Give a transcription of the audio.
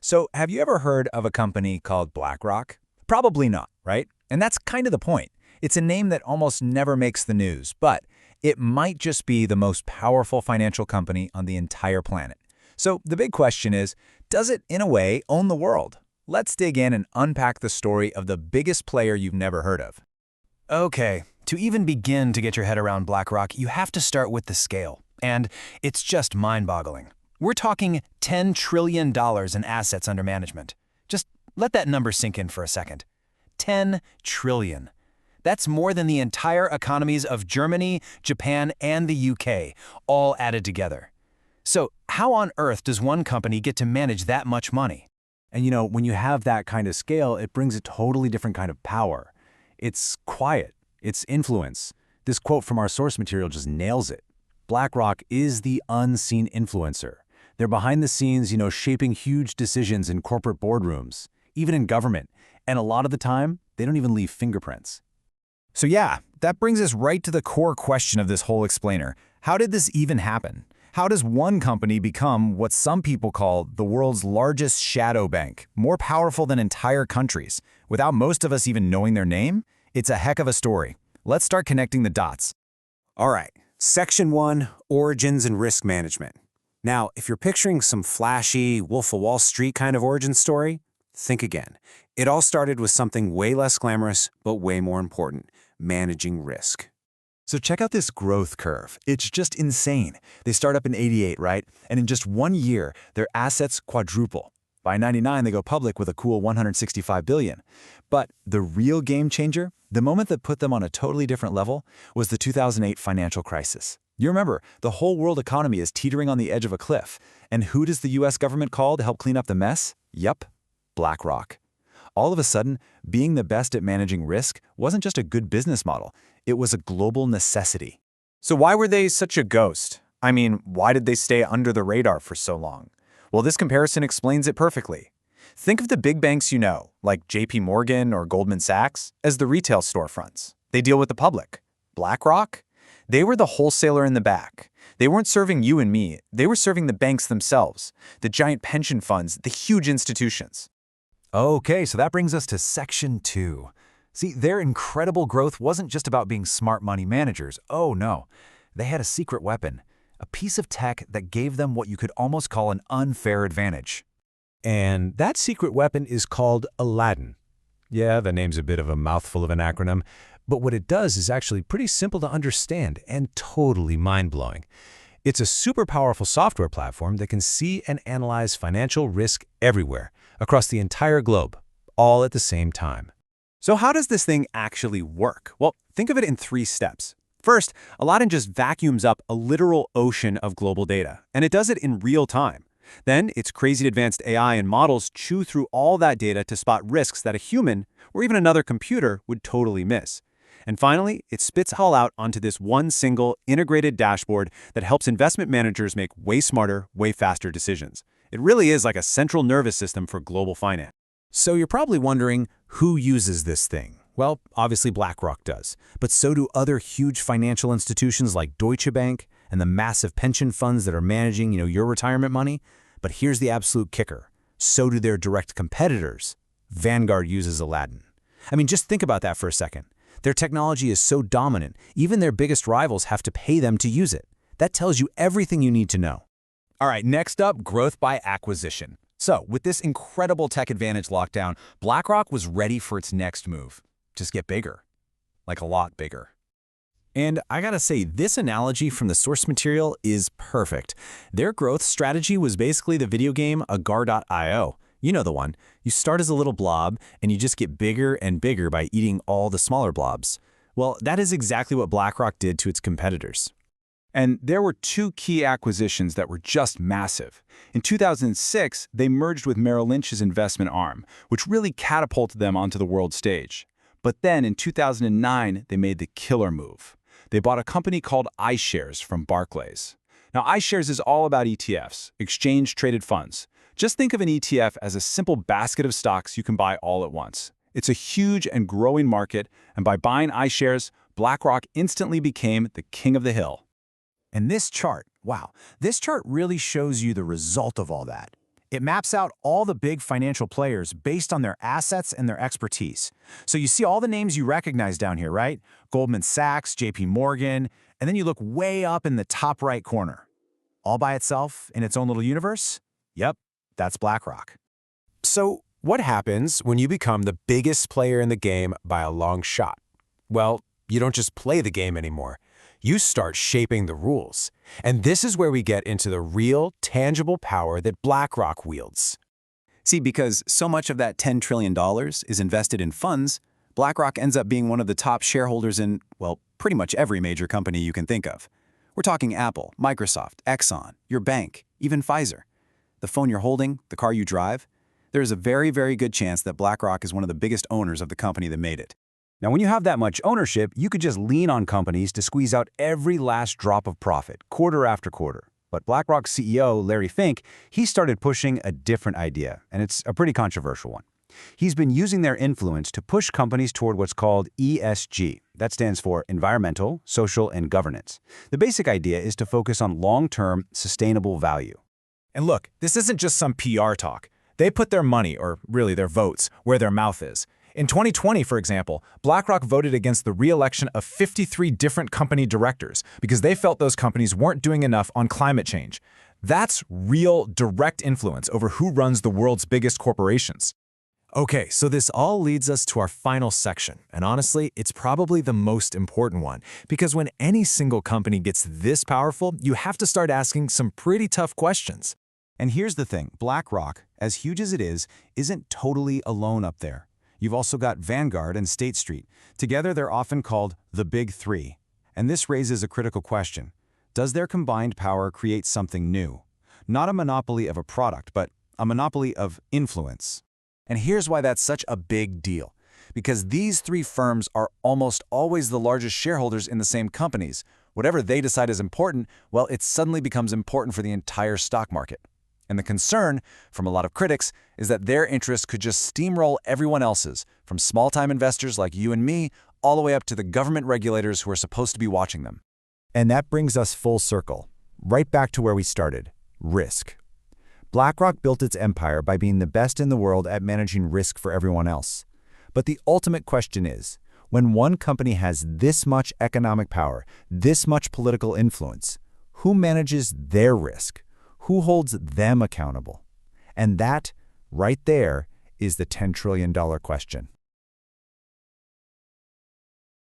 So, have you ever heard of a company called BlackRock? Probably not, right? And that's kind of the point. It's a name that almost never makes the news, but it might just be the most powerful financial company on the entire planet. So, the big question is, does it, in a way, own the world? Let's dig in and unpack the story of the biggest player you've never heard of. Okay, to even begin to get your head around BlackRock, you have to start with the scale. And it's just mind-boggling. We're talking $10 trillion in assets under management. Just let that number sink in for a second. 10 trillion. That's more than the entire economies of Germany, Japan, and the UK, all added together. So how on earth does one company get to manage that much money? And when you have that kind of scale, it brings a totally different kind of power. It's quiet. It's influence. This quote from our source material just nails it. BlackRock is the unseen influencer. They're behind the scenes, shaping huge decisions in corporate boardrooms, even in government. And a lot of the time, they don't even leave fingerprints. So yeah, that brings us right to the core question of this whole explainer. How did this even happen? How does one company become what some people call the world's largest shadow bank, more powerful than entire countries, without most of us even knowing their name? It's a heck of a story. Let's start connecting the dots. All right, Section 1, Origins and Risk Management. Now, if you're picturing some flashy Wolf of Wall Street kind of origin story, think again. It all started with something way less glamorous, but way more important, managing risk. So check out this growth curve. It's just insane. They start up in '88, right? And in just 1 year, their assets quadruple. By '99, they go public with a cool $165 billion. But the real game changer, the moment that put them on a totally different level, was the 2008 financial crisis. You remember, the whole world economy is teetering on the edge of a cliff. And who does the US government call to help clean up the mess? Yup, BlackRock. All of a sudden, being the best at managing risk wasn't just a good business model. It was a global necessity. So why were they such a ghost? I mean, why did they stay under the radar for so long? Well, this comparison explains it perfectly. Think of the big banks you know, like JP Morgan or Goldman Sachs, as the retail storefronts. They deal with the public. BlackRock? They were the wholesaler in the back. They weren't serving you and me. They were serving the banks themselves, the giant pension funds, the huge institutions. Okay, so that brings us to Section 2. See, their incredible growth wasn't just about being smart money managers. Oh no, they had a secret weapon, a piece of tech that gave them what you could almost call an unfair advantage. And that secret weapon is called Aladdin. Yeah, the name's a bit of a mouthful of an acronym, but what it does is actually pretty simple to understand and totally mind-blowing. It's a super powerful software platform that can see and analyze financial risk everywhere, across the entire globe, all at the same time. So how does this thing actually work? Well, think of it in 3 steps. First, Aladdin just vacuums up a literal ocean of global data, and it does it in real time. Then, its crazy advanced AI and models chew through all that data to spot risks that a human, or even another computer, would totally miss. And finally, it spits it all out onto this one single, integrated dashboard that helps investment managers make way smarter, way faster decisions. It really is like a central nervous system for global finance. So you're probably wondering, who uses this thing? Well, obviously BlackRock does, but so do other huge financial institutions like Deutsche Bank and the massive pension funds that are managing, your retirement money. But here's the absolute kicker. So do their direct competitors. Vanguard uses Aladdin. I mean, just think about that for a second. Their technology is so dominant, even their biggest rivals have to pay them to use it. That tells you everything you need to know. All right, next up, growth by acquisition. So, with this incredible tech advantage lockdown, BlackRock was ready for its next move. Just get bigger. Like a lot bigger. And I gotta say, this analogy from the source material is perfect. Their growth strategy was basically the video game Agar.io. You know the one. You start as a little blob, and you just get bigger and bigger by eating all the smaller blobs. Well, that is exactly what BlackRock did to its competitors. And there were 2 key acquisitions that were just massive. In 2006, they merged with Merrill Lynch's investment arm, which really catapulted them onto the world stage. But then in 2009, they made the killer move. They bought a company called iShares from Barclays. Now, iShares is all about ETFs, exchange-traded funds. Just think of an ETF as a simple basket of stocks you can buy all at once. It's a huge and growing market, and by buying iShares, BlackRock instantly became the king of the hill. And this chart, wow, this chart really shows you the result of all that. It maps out all the big financial players based on their assets and their expertise. So you see all the names you recognize down here, right? Goldman Sachs, JP Morgan, and then you look way up in the top right corner. All by itself, in its own little universe? Yep, that's BlackRock. So what happens when you become the biggest player in the game by a long shot? Well, you don't just play the game anymore. You start shaping the rules. And this is where we get into the real, tangible power that BlackRock wields. See, because so much of that $10 trillion is invested in funds, BlackRock ends up being one of the top shareholders in, well, pretty much every major company you can think of. We're talking Apple, Microsoft, Exxon, your bank, even Pfizer. The phone you're holding, the car you drive. There is a very, very good chance that BlackRock is one of the biggest owners of the company that made it. Now, when you have that much ownership, you could just lean on companies to squeeze out every last drop of profit, quarter after quarter. But BlackRock's CEO, Larry Fink, he started pushing a different idea, and it's a pretty controversial one. He's been using their influence to push companies toward what's called ESG. That stands for environmental, social, and governance. The basic idea is to focus on long-term, sustainable value. And look, this isn't just some PR talk. They put their money, or really their votes, where their mouth is. In 2020, for example, BlackRock voted against the re-election of 53 different company directors because they felt those companies weren't doing enough on climate change. That's real, direct influence over who runs the world's biggest corporations. Okay, so this all leads us to our final section, and honestly, it's probably the most important one, because when any single company gets this powerful, you have to start asking some pretty tough questions. And here's the thing, BlackRock, as huge as it is, isn't totally alone up there. You've also got Vanguard and State Street. Together, they're often called the Big Three. And this raises a critical question. Does their combined power create something new? Not a monopoly of a product, but a monopoly of influence. And here's why that's such a big deal. Because these three firms are almost always the largest shareholders in the same companies. Whatever they decide is important, well, it suddenly becomes important for the entire stock market. And the concern, from a lot of critics, is that their interests could just steamroll everyone else's, from small-time investors like you and me, all the way up to the government regulators who are supposed to be watching them. And that brings us full circle, right back to where we started, risk. BlackRock built its empire by being the best in the world at managing risk for everyone else. But the ultimate question is, when one company has this much economic power, this much political influence, who manages their risk? Who holds them accountable? And that, right there, is the $10 trillion question.